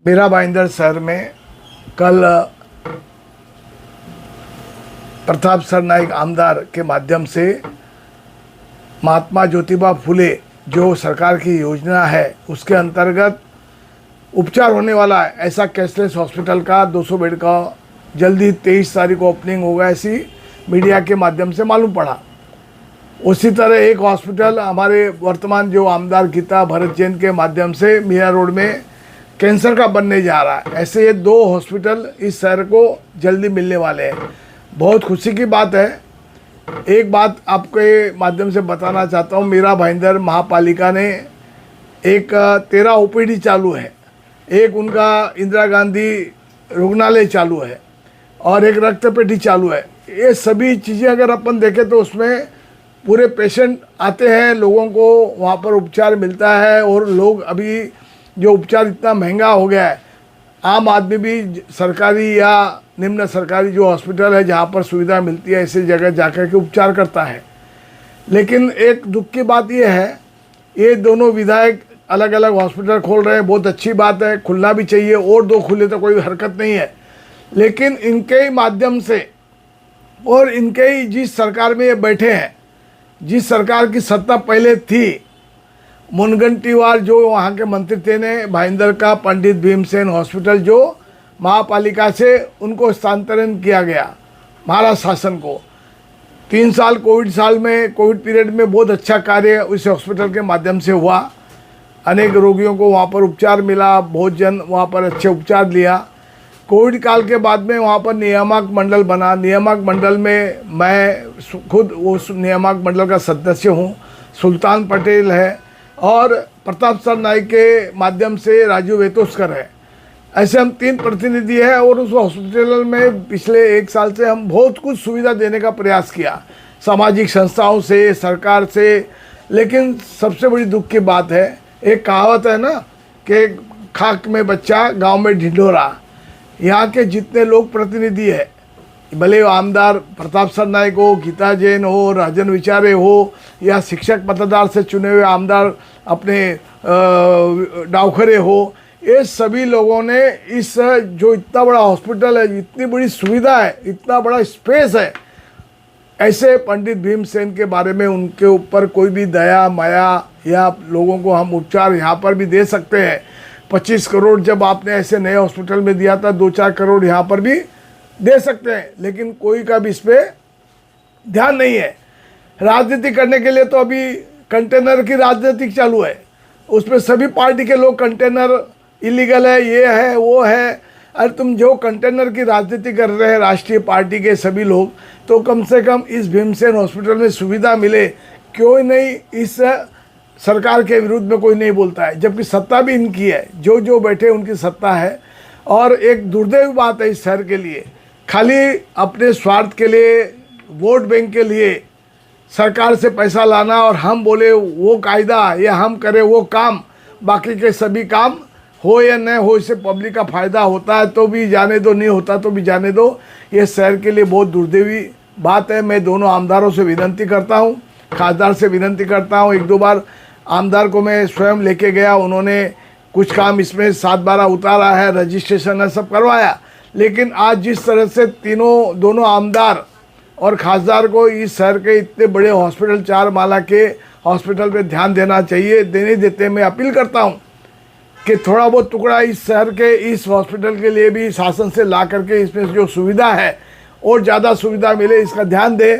मीरा भाईंदर शहर में कल प्रताप सरनाईक आमदार के माध्यम से महात्मा ज्योतिबा फुले जो सरकार की योजना है उसके अंतर्गत उपचार होने वाला है ऐसा कैशलेस हॉस्पिटल का 200 बेड का जल्दी 23 तारीख को ओपनिंग होगा, ऐसी मीडिया के माध्यम से मालूम पड़ा। उसी तरह एक हॉस्पिटल हमारे वर्तमान जो आमदार गीता भरत जैन के माध्यम से मीरा रोड में कैंसर का बनने जा रहा है। ऐसे ये 2 हॉस्पिटल इस शहर को जल्दी मिलने वाले हैं। बहुत खुशी की बात है। एक बात आपके माध्यम से बताना चाहता हूँ, मीरा भाईंदर महापालिका ने एक 13 ओपीडी चालू है, एक उनका इंदिरा गांधी रुग्णालय चालू है और एक रक्तपेटी चालू है। ये सभी चीज़ें अगर अपन देखें तो उसमें पूरे पेशेंट आते हैं, लोगों को वहाँ पर उपचार मिलता है। और लोग अभी जो उपचार इतना महंगा हो गया है, आम आदमी भी सरकारी या निम्न सरकारी जो हॉस्पिटल है जहाँ पर सुविधा मिलती है ऐसी जगह जाकर के उपचार करता है। लेकिन एक दुख की बात यह है, ये दोनों विधायक अलग अलग हॉस्पिटल खोल रहे हैं, बहुत अच्छी बात है, खुलना भी चाहिए, और 2 खुले तो कोई हरकत नहीं है। लेकिन इनके ही माध्यम से और इनके ही जिस सरकार में ये बैठे हैं, जिस सरकार की सत्ता पहले थी, मुनगंटीवार जो वहाँ के मंत्री थे ने भाईंदर का पंडित भीमसेन हॉस्पिटल जो महापालिका से उनको स्थानांतरण किया गया महाराष्ट्र शासन को। 3 साल कोविड पीरियड में बहुत अच्छा कार्य इस हॉस्पिटल के माध्यम से हुआ। अनेक रोगियों को वहाँ पर उपचार मिला, बहुत जन वहाँ पर अच्छे उपचार लिया। कोविड काल के बाद में वहाँ पर नियामक मंडल बना। नियामक मंडल में मैं खुद उस नियामक मंडल का सदस्य हूँ। सुल्तान पटेल है और प्रताप सरनाईक के माध्यम से राजू वेतोस्कर है। ऐसे हम 3 प्रतिनिधि हैं और उस हॉस्पिटल में पिछले 1 साल से हम बहुत कुछ सुविधा देने का प्रयास किया, सामाजिक संस्थाओं से, सरकार से। लेकिन सबसे बड़ी दुख की बात है, एक कहावत है ना कि खाक में बच्चा गांव में ढिंढोरा। यहाँ के जितने लोग प्रतिनिधि है, भले आमदार प्रताप सरनाईक हो, गीता जैन हो, राजन विचारे हो, या शिक्षक मतदार से चुने हुए आमदार अपने डावखरे हो, ये सभी लोगों ने इस जो इतना बड़ा हॉस्पिटल है, इतनी बड़ी सुविधा है, इतना बड़ा स्पेस है, ऐसे पंडित भीमसेन के बारे में उनके ऊपर कोई भी दया माया या लोगों को हम उपचार यहाँ पर भी दे सकते हैं। 25 करोड़ जब आपने ऐसे नए हॉस्पिटल में दिया था, 2-4 करोड़ यहाँ पर भी दे सकते हैं। लेकिन कोई का भी इस पर ध्यान नहीं है। राजनीति करने के लिए तो अभी कंटेनर की राजनीति चालू है, उसमें सभी पार्टी के लोग कंटेनर इलीगल है, ये है, वो है। अरे तुम जो कंटेनर की राजनीति कर रहे हैं राष्ट्रीय पार्टी के सभी लोग, तो कम से कम इस भीमसेन हॉस्पिटल में सुविधा मिले। क्यों नहीं इस सरकार के विरुद्ध में कोई नहीं बोलता है, जबकि सत्ता भी इनकी है, जो बैठे उनकी सत्ता है। और एक दुर्दैव बात है इस शहर के लिए, खाली अपने स्वार्थ के लिए, वोट बैंक के लिए सरकार से पैसा लाना और हम बोले वो कायदा या हम करें वो काम, बाकी के सभी काम हो या न हो, इससे पब्लिक का फ़ायदा होता है तो भी जाने दो, नहीं होता तो भी जाने दो। ये शहर के लिए बहुत दुर्दैवी बात है। मैं दोनों आमदारों से विनती करता हूँ, खासदार से विनती करता हूँ। 1-2 बार आमदार को मैं स्वयं लेके गया, उन्होंने कुछ काम इसमें 7-12 उतारा है, रजिस्ट्रेशन है, सब करवाया। लेकिन आज जिस तरह से दोनों आमदार और खासदार को इस शहर के इतने बड़े हॉस्पिटल, 4 माला के हॉस्पिटल पे ध्यान देना चाहिए, देने देते मैं अपील करता हूँ कि थोड़ा बहुत टुकड़ा इस शहर के इस हॉस्पिटल के लिए भी शासन से ला करके इसमें जो सुविधा है और ज़्यादा सुविधा मिले, इसका ध्यान दे।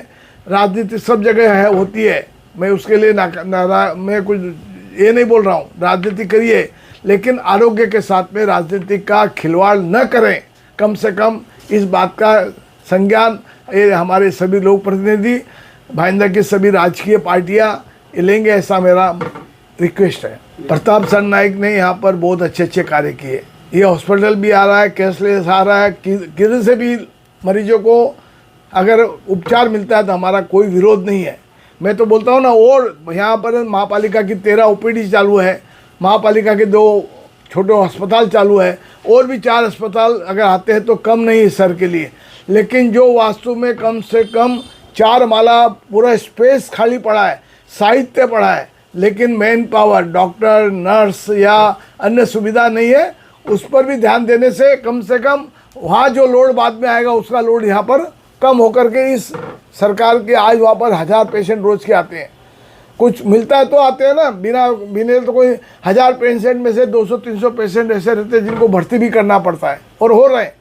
राजनीति सब जगह है, होती है, मैं उसके लिए मैं कुछ ये नहीं बोल रहा हूँ, राजनीति करिए, लेकिन आरोग्य के साथ में राजनीति का खिलवाड़ न करें। कम से कम इस बात का संज्ञान ये हमारे सभी लोक प्रतिनिधि, भाईंदर की सभी राजकीय पार्टियां लेंगे, ऐसा मेरा रिक्वेस्ट है। प्रताप सरनाईक ने यहाँ पर बहुत अच्छे कार्य किए। ये हॉस्पिटल भी आ रहा है, कैशलेस आ रहा है, किसी से भी मरीजों को अगर उपचार मिलता है तो हमारा कोई विरोध नहीं है। मैं तो बोलता हूँ ना, और यहाँ पर महापालिका की 13 ओपीडी चालू है, महापालिका के 2 छोटे अस्पताल चालू है, और भी 4 अस्पताल अगर आते हैं तो कम नहीं है सर के लिए। लेकिन जो वास्तु में कम से कम 4 माला पूरा स्पेस खाली पड़ा है, साहित्य पड़ा है, लेकिन मैन पावर, डॉक्टर, नर्स या अन्य सुविधा नहीं है। उस पर भी ध्यान देने से कम वहाँ जो लोड बाद में आएगा उसका लोड यहाँ पर कम होकर के इस सरकार के आज वहाँ पर 1000 पेशेंट रोज़ के आते हैं। कुछ मिलता है तो आते हैं ना, बिना तो कोई 1000 पेशेंट में से 200-300 पेशेंट ऐसे रहते हैं जिनको भर्ती भी करना पड़ता है और हो रहे हैं।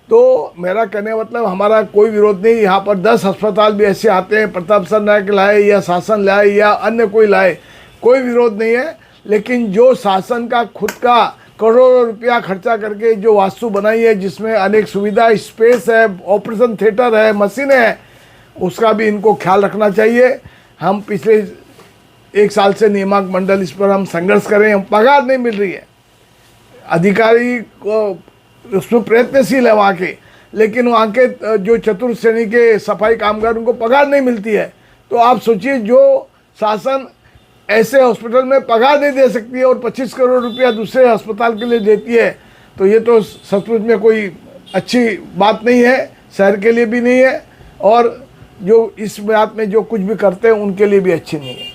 तो मेरा कहने का मतलब हमारा कोई विरोध नहीं। यहाँ पर 10 अस्पताल भी ऐसे आते हैं, प्रताप सर नायक लाए या शासन लाए या अन्य कोई लाए, कोई विरोध नहीं है। लेकिन जो शासन का खुद का करोड़ों रुपया खर्चा करके जो वास्तु बनाई है, जिसमें अनेक सुविधा, स्पेस है, ऑपरेशन थिएटर है, मशीनें हैं, उसका भी इनको ख्याल रखना चाहिए। हम पिछले 1 साल से नियामक मंडल इस पर हम संघर्ष कर रहे हैं, हम पगार नहीं मिल रही है। अधिकारी को उसमें प्रयत्नशील है वहाँ के, लेकिन वहाँ के जो चतुर्थ श्रेणी के सफाई कामगार उनको पगार नहीं मिलती है। तो आप सोचिए, जो शासन ऐसे हॉस्पिटल में पगार नहीं दे सकती है और 25 करोड़ रुपया दूसरे अस्पताल के लिए देती है, तो ये तो सचमुच में कोई अच्छी बात नहीं है, शहर के लिए भी नहीं है, और जो इस बात में जो कुछ भी करते हैं उनके लिए भी अच्छी नहीं है।